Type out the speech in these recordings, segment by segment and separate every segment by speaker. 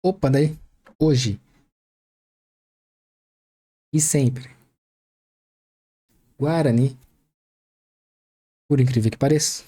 Speaker 1: Opa, daí, hoje e sempre, Guarani, por incrível que pareça,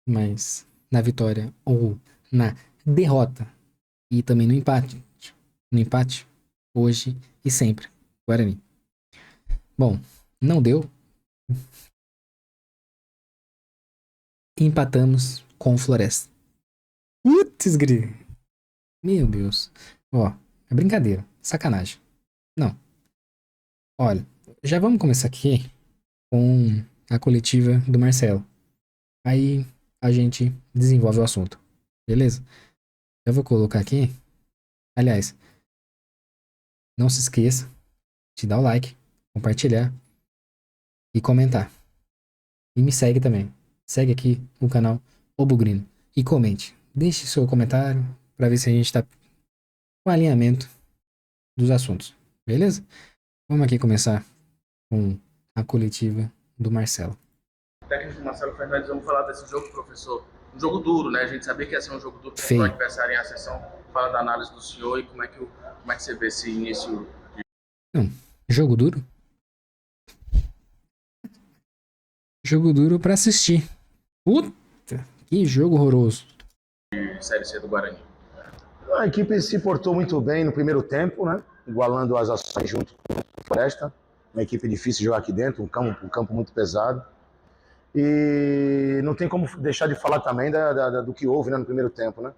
Speaker 1: mas na vitória ou na derrota e também no empate, hoje e sempre, Guarani. Bom, não deu, empatamos com o Floresta. Putz, meu Deus. Ó, é brincadeira, sacanagem. Não, olha, já vamos começar aqui com a coletiva do Marcelo. Aí a gente desenvolve o assunto, beleza? Eu vou colocar aqui. Aliás, não se esqueça de dar o like, compartilhar e comentar. E me segue também. Segue aqui o canal O Bugrino. E comente. Deixe seu comentário para ver se a gente tá com alinhamento dos assuntos. Beleza? Vamos aqui começar com a coletiva do Marcelo.
Speaker 2: Técnico Marcelo Fernandes, vamos falar desse jogo, professor. Um jogo duro, né? A gente sabia que ia ser um jogo duro contra o
Speaker 1: Feio.
Speaker 2: adversário em ascensão. Fala da análise do senhor e como é que você vê esse início.
Speaker 1: Não, jogo duro? Jogo duro pra assistir. Puta, que jogo horroroso.
Speaker 2: De Série C do Guarani?
Speaker 3: A equipe se portou muito bem no primeiro tempo, né? Igualando as ações junto com a Floresta. Uma equipe difícil de jogar aqui dentro, um campo muito pesado. E não tem como deixar de falar também do que houve, né, no primeiro tempo, né?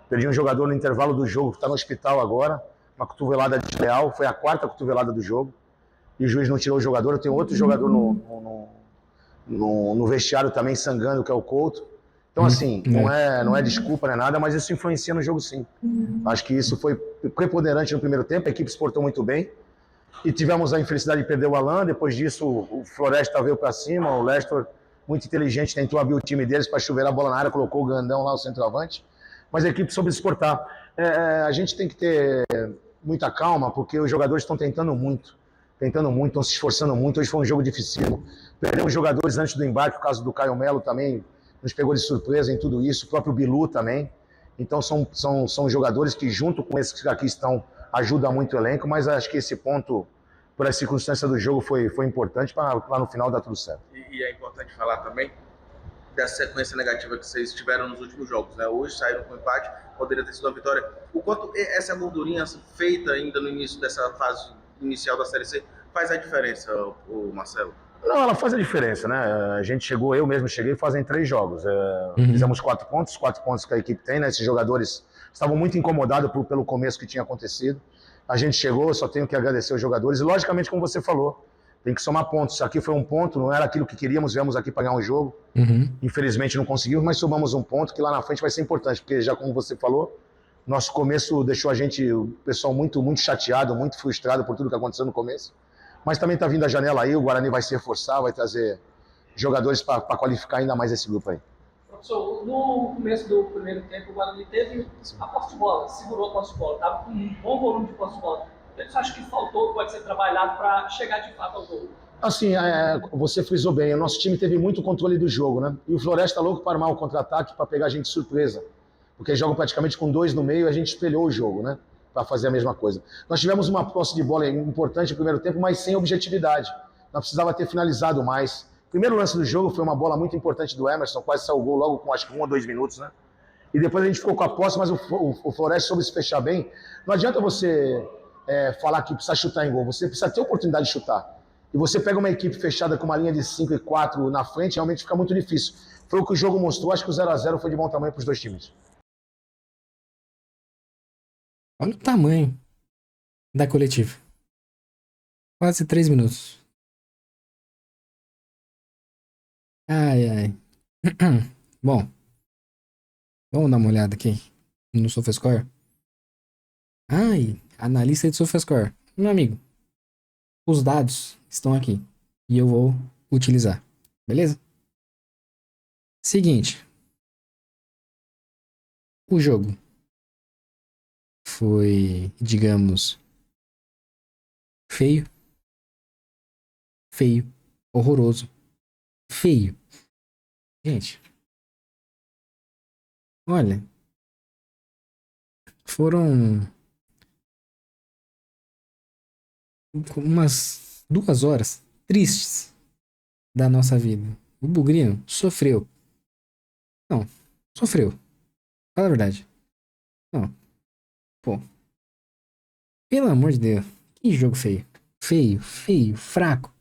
Speaker 3: Perdi um jogador no intervalo do jogo, que está no hospital agora, uma cotovelada desleal, foi a quarta cotovelada do jogo, e o juiz não tirou o jogador. Eu tenho outro jogador no vestiário também sangrando, que é o Couto. Então, assim, não é desculpa, não é nada, mas isso influencia no jogo, sim. Acho que isso foi preponderante no primeiro tempo, a equipe se portou muito bem, e tivemos a infelicidade de perder o Alan. Depois disso, o Floresta veio para cima, o Lester, muito inteligente, tentou abrir o time deles para chuveirar a bola na área, colocou o Gandão lá, o centroavante, mas a equipe soube se portar. A gente tem que ter muita calma, porque os jogadores estão tentando muito, estão se esforçando muito. Hoje foi um jogo difícil. Perdemos jogadores antes do embarque, o caso do Caio Melo também nos pegou de surpresa em tudo isso, o próprio Bilu também. Então são jogadores que, junto com esses que aqui estão, ajudam muito o elenco, mas acho que esse ponto, por a circunstância do jogo, foi importante para lá no final dar tudo certo.
Speaker 2: E é importante falar também dessa sequência negativa que vocês tiveram nos últimos jogos, né? Hoje saíram com empate, poderia ter sido uma vitória. O quanto essa gordurinha feita ainda no início dessa fase inicial da Série C faz a diferença, o Marcelo?
Speaker 3: Não, ela faz a diferença, né? A gente chegou, eu mesmo cheguei fazem 3 jogos. Fizemos 4 pontos, 4 pontos que a equipe tem, né? Esses jogadores estavam muito incomodados pelo começo que tinha acontecido. A gente chegou, só tenho que agradecer os jogadores. E, logicamente, como você falou, tem que somar pontos. Aqui foi um ponto, não era aquilo que queríamos, viemos aqui para ganhar um jogo. Infelizmente não conseguimos, mas somamos um ponto que lá na frente vai ser importante, porque já como você falou, nosso começo deixou a gente, o pessoal muito, muito chateado, muito frustrado por tudo que aconteceu no começo. Mas também está vindo a janela aí, o Guarani vai se reforçar, vai trazer jogadores para qualificar ainda mais esse grupo aí.
Speaker 4: Professor, no começo do primeiro tempo, o Guarani teve a posse de bola, segurou a posse de bola, estava com um bom volume de posse de bola. Você acha que faltou, pode ser trabalhado para chegar de fato ao gol?
Speaker 3: Assim, você frisou bem, o nosso time teve muito controle do jogo, né? E o Floresta louco para armar o contra-ataque, para pegar a gente de surpresa. Porque eles jogam praticamente com 2 no meio, e a gente espelhou o jogo, né? Para fazer a mesma coisa. Nós tivemos uma posse de bola importante no primeiro tempo, mas sem objetividade. Nós precisava ter finalizado mais. O primeiro lance do jogo foi uma bola muito importante do Emerson, quase saiu o gol logo com acho que 1 ou 2 minutos, né? E depois a gente ficou com a posse, mas o Floresta soube se fechar bem. Não adianta você falar que precisa chutar em gol, você precisa ter oportunidade de chutar. E você pega uma equipe fechada com uma linha de 5 e 4 na frente, realmente fica muito difícil. Foi o que o jogo mostrou, acho que o 0-0 foi de bom tamanho para os dois times.
Speaker 1: Olha o tamanho da coletiva. Quase 3 minutos. Ai, ai. Bom, vamos dar uma olhada aqui no SofaScore. Ai, analista de SofaScore. Meu amigo, os dados estão aqui e eu vou utilizar. Beleza? Seguinte. O jogo foi, digamos, feio, feio, horroroso, feio. Gente, olha, foram umas 2 horas tristes da nossa vida. O Bugrino sofreu. Não, sofreu. Fala a verdade. Não, pô. Pelo amor de Deus. Que jogo feio. Feio, feio, fraco.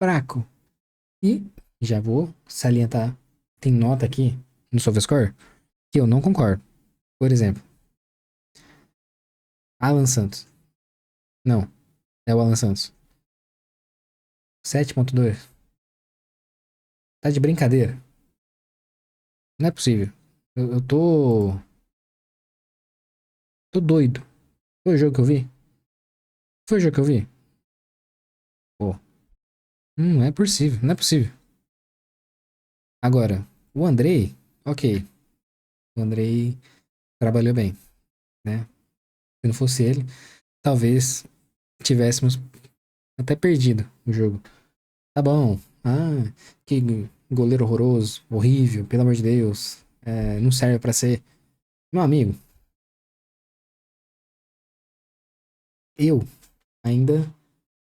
Speaker 1: Fraco. E já vou salientar. Tem nota aqui no SofaScore que eu não concordo. Por exemplo, Alan Santos. Não, é o Alan Santos. 7.2. Tá de brincadeira. Não é possível. Eu tô. Tô doido. Foi o jogo que eu vi? Foi o jogo que eu vi? Pô. Não é possível. Não é possível. Agora, o Andrei. Ok. O Andrei trabalhou bem, né? Se não fosse ele, talvez tivéssemos até perdido o jogo. Tá bom. Ah, que goleiro horroroso, horrível, pelo amor de Deus. É, não serve pra ser. Meu amigo, eu ainda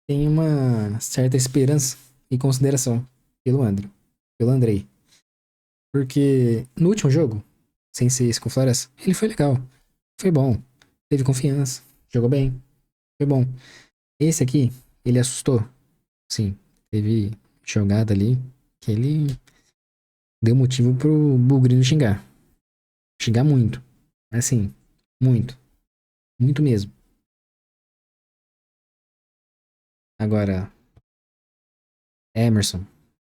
Speaker 1: tenho uma certa esperança e consideração pelo pelo Andrei. Porque no último jogo, sem ser esse com o Flores, ele foi legal. Foi bom. Teve confiança. Jogou bem. Foi bom. Esse aqui, ele assustou. Sim. Teve jogada ali que ele deu motivo pro Bugrino xingar. Xingar muito. Assim, muito. Muito mesmo. Agora, Emerson,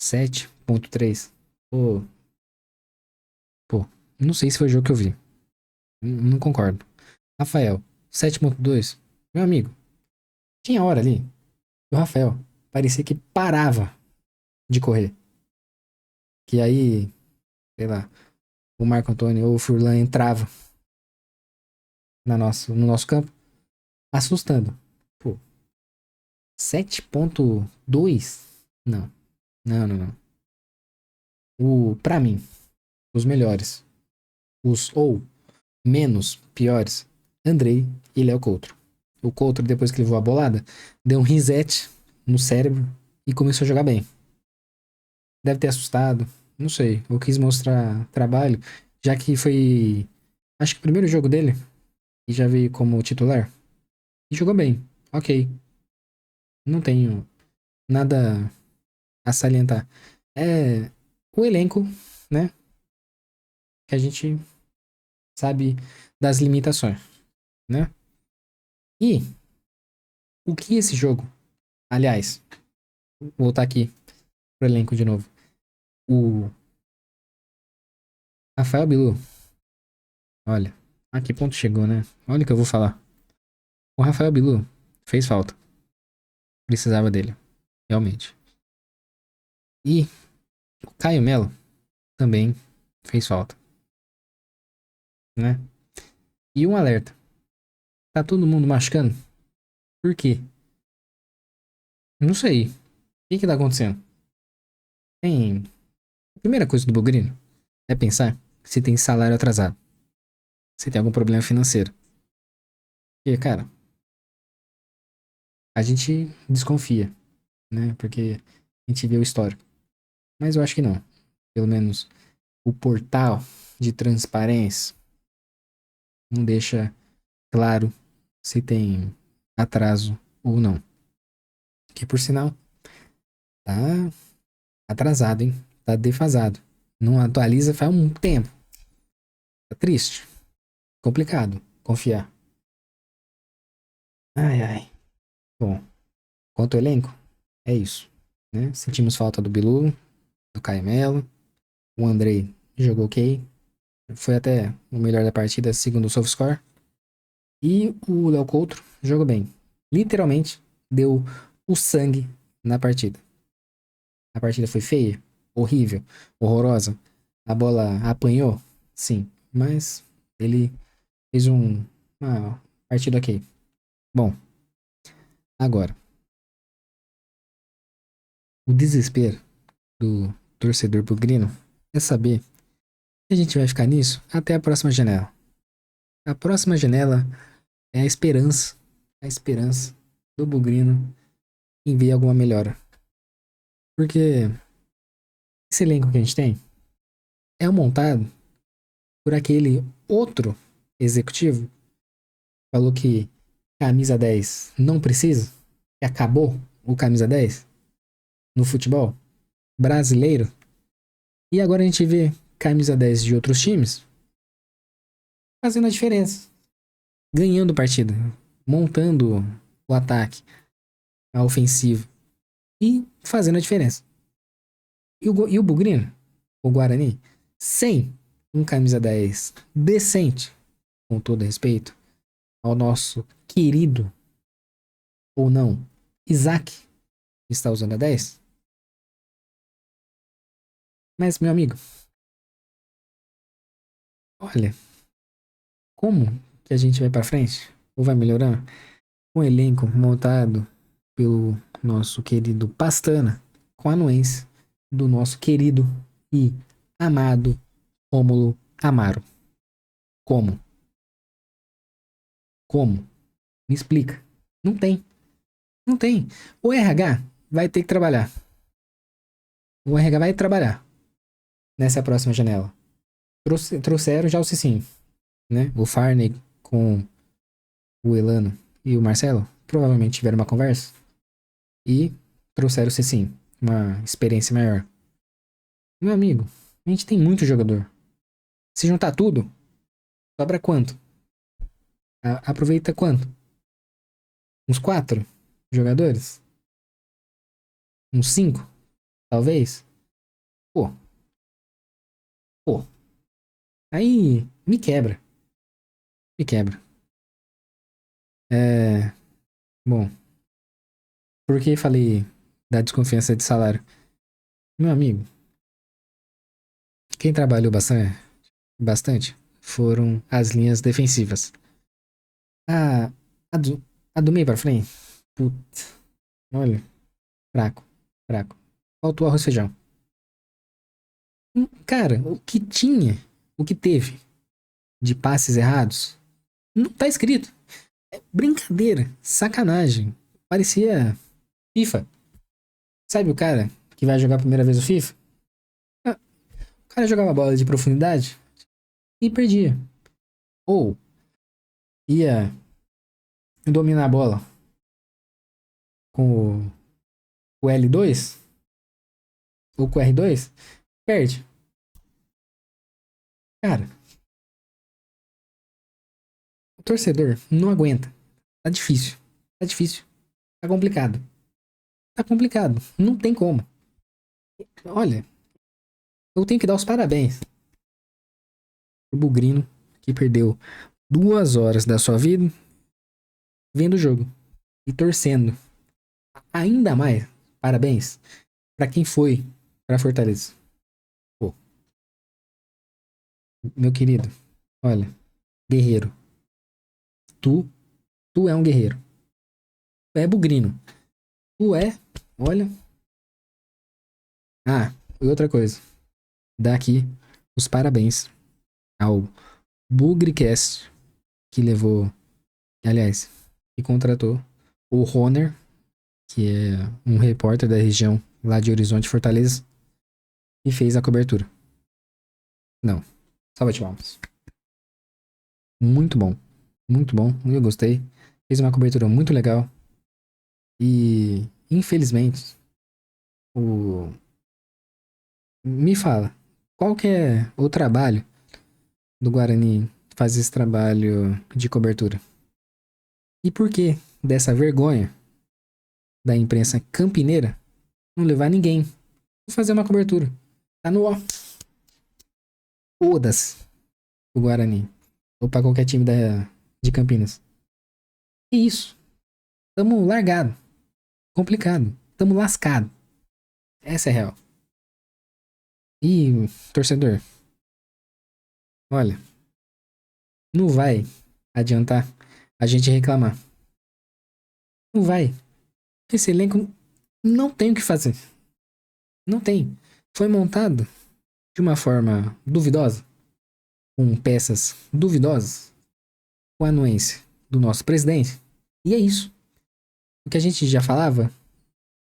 Speaker 1: 7.3. Pô, pô, não sei se foi o jogo que eu vi. Não concordo. Rafael, 7.2. Meu amigo, tinha hora ali. O Rafael parecia que parava de correr. Que aí, sei lá, o Marco Antônio ou o Furlan entrava no nosso campo, assustando. Pô, 7.2? Não, não, não, não. Pra mim, os melhores, os ou menos piores, Andrei e Léo Coutro. O Coutro, depois que levou a bolada, deu um reset no cérebro e começou a jogar bem. Deve ter assustado, não sei. Ou quis mostrar trabalho, já que foi, acho que o primeiro jogo dele e já veio como titular. E jogou bem, ok. Não tenho nada a salientar. É o elenco, né? Que a gente sabe das limitações, né? E o que esse jogo, aliás, vou voltar aqui pro elenco de novo. O Rafael Bilu, olha, a que ponto chegou, né? Olha o que eu vou falar. O Rafael Bilu fez falta. Precisava dele, realmente. E o Caio Melo também fez falta, né? E um alerta. Tá todo mundo machucando? Por quê? Não sei. O que que tá acontecendo? Tem... A primeira coisa do Bugrino é pensar se tem salário atrasado. Se tem algum problema financeiro. Porque, cara, a gente desconfia, né? Porque a gente vê o histórico. Mas eu acho que não. Pelo menos o portal de transparência não deixa claro se tem atraso ou não. Que por sinal, tá atrasado, hein? Tá defasado. Não atualiza faz um tempo. Tá triste. Complicado confiar. Ai, ai. Bom, quanto ao elenco, é isso, né? Sentimos falta do Bilu, do Caio Melo. O Andrei jogou ok. Foi até o melhor da partida, segundo o SofaScore. E o Léo Coutro jogou bem. Literalmente, deu o sangue na partida. A partida foi feia, horrível, horrorosa. A bola apanhou, sim. Mas ele fez uma partida ok. Bom, agora. O desespero do torcedor bugrino é saber que a gente vai ficar nisso até a próxima janela. A próxima janela é a esperança do Bugrino em ver alguma melhora. Porque esse elenco que a gente tem é montado por aquele outro executivo que falou que camisa 10 não precisa, que acabou o camisa 10 no futebol brasileiro. E agora a gente vê camisa 10 de outros times fazendo a diferença, ganhando partida, montando o ataque, a ofensiva e fazendo a diferença. E o Bugrino, o Guarani, sem um camisa 10 decente, com todo respeito ao nosso querido, ou não, Isaac, que está usando a 10. Mas, meu amigo, olha, como que a gente vai pra frente? Ou vai melhorar? Um elenco montado pelo nosso querido Pastana, com a anuência do nosso querido e amado Rômulo Amaro. Como? Como? Me explica. Não tem. Não tem. O RH vai ter que trabalhar. O RH vai trabalhar nessa próxima janela. Trouxeram já o Cicinho, né? O Farney com o Elano e o Marcelo provavelmente tiveram uma conversa e trouxeram o Cicinho, uma experiência maior. Meu amigo, a gente tem muito jogador. Se juntar tudo, sobra quanto? Aproveita quanto? Uns 4 jogadores? Uns 5, talvez? Pô, pô. Aí me quebra. Me quebra. É. Bom, por que falei da desconfiança de salário? Meu amigo, quem trabalhou bastante foram as linhas defensivas. A, a, do, a do meio pra frente, putz, olha, fraco, fraco. Faltou arroz e feijão. Cara, o que teve de passes errados, não tá escrito. É brincadeira, sacanagem. Parecia FIFA. Sabe o cara que vai jogar a primeira vez o FIFA? Ah, o cara jogava bola de profundidade e perdia. Ou ia dominar a bola com o L2 ou com o R2, perde. Cara, o torcedor não aguenta. Tá difícil. Tá difícil. Tá complicado. Tá complicado. Não tem como. Olha, eu tenho que dar os parabéns pro Bugrino, que perdeu 2 horas da sua vida vendo o jogo e torcendo. Ainda mais, parabéns pra quem foi pra Fortaleza. Pô, meu querido, olha, guerreiro. Tu, tu é um guerreiro. Tu é Bugrino. Tu é, olha. Ah, e outra coisa. Dá aqui os parabéns ao Bugricast, que levou, aliás, que contratou o Roner, que é um repórter da região lá de Horizonte, Fortaleza, e fez a cobertura. Não, salva de palmas. Muito bom, muito bom, eu gostei. Fez uma cobertura muito legal. E, infelizmente, o... me fala, qual que é o trabalho do Guarani fazer esse trabalho de cobertura? E por que dessa vergonha da imprensa campineira não levar ninguém pra fazer uma cobertura? Tá no ó. Foda-se o Guarani. Ou pra qualquer time de Campinas. Que isso? Tamo largado. Complicado. Tamo lascado. Essa é a real. E, torcedor, olha, não vai adiantar a gente reclamar. Não vai. Esse elenco não tem o que fazer. Não tem. Foi montado de uma forma duvidosa, com peças duvidosas. com a anuência do nosso presidente. E é isso. O que a gente já falava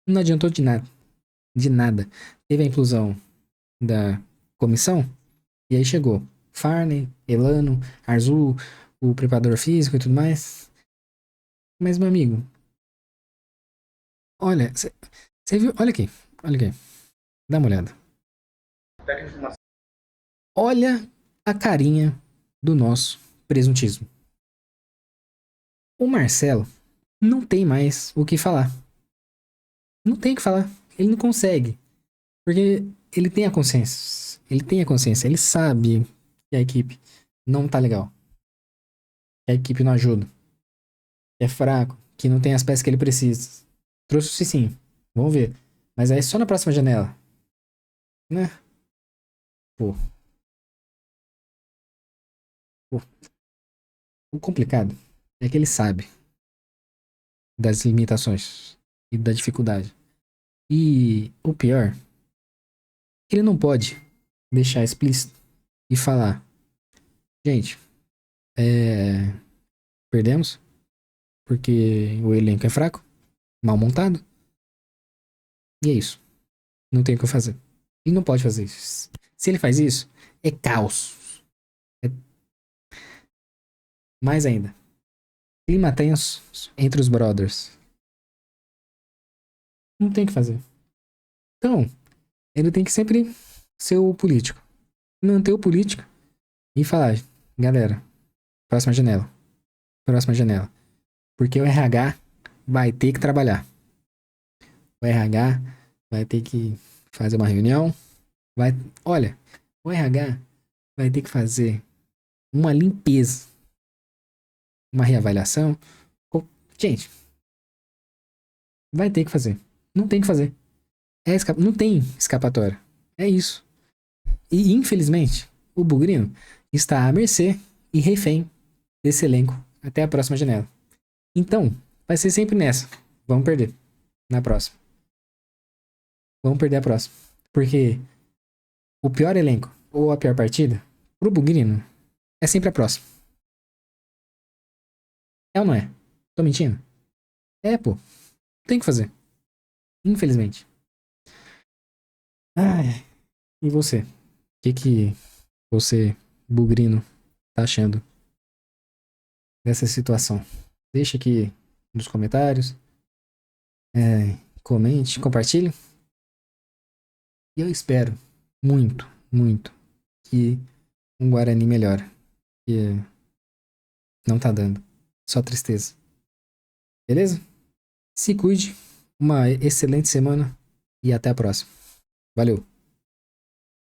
Speaker 1: não adiantou de nada. De nada. Teve a inclusão da comissão e aí chegou Farney, Elano, Arzu, o preparador físico e tudo mais. Mas, meu amigo, olha, você viu? Olha aqui, olha aqui. Dá uma olhada.
Speaker 2: Técnico de uma
Speaker 1: Olha a carinha do nosso presuntismo. O Marcelo não tem mais o que falar. Não tem o que falar. Ele não consegue. Porque ele tem a consciência. Ele tem a consciência. Ele sabe que a equipe não tá legal. Que a equipe não ajuda. Que é fraco. Que não tem as peças que ele precisa. Trouxe sim. Vamos ver. Mas aí é só na próxima janela. Né? Pô. O complicado é que ele sabe das limitações e da dificuldade. E o pior, ele não pode deixar explícito e falar: gente, perdemos porque o elenco é fraco, mal montado. E é isso. Não tem o que fazer. Ele não pode fazer isso. Se ele faz isso, é caos. É mais ainda. Clima tenso entre os brothers. Não tem o que fazer. Então, ele tem que sempre ser o político. Manter o político e falar: galera, próxima janela. Próxima janela. Porque o RH vai ter que trabalhar. O RH vai ter que fazer uma reunião. Olha, o RH vai ter que fazer uma limpeza. Uma reavaliação. Gente, vai ter que fazer. Não tem que fazer. Não tem escapatória. É isso. E, infelizmente, o Bugrino está à mercê e refém desse elenco até a próxima janela. Então, vai ser sempre nessa. Vamos perder na próxima. Vamos perder a próxima. Porque o pior elenco ou a pior partida pro Bugrino é sempre a próxima. É ou não é? Tô mentindo? É, pô. Tem que fazer. Infelizmente. Ai. E você? O que você, Bugrino, tá achando dessa situação? Deixa aqui nos comentários. Comente, compartilhe. E eu espero muito, muito que um Guarani melhore. Que não tá dando. Só tristeza. Beleza? Se cuide. Uma excelente semana. E até a próxima. Valeu.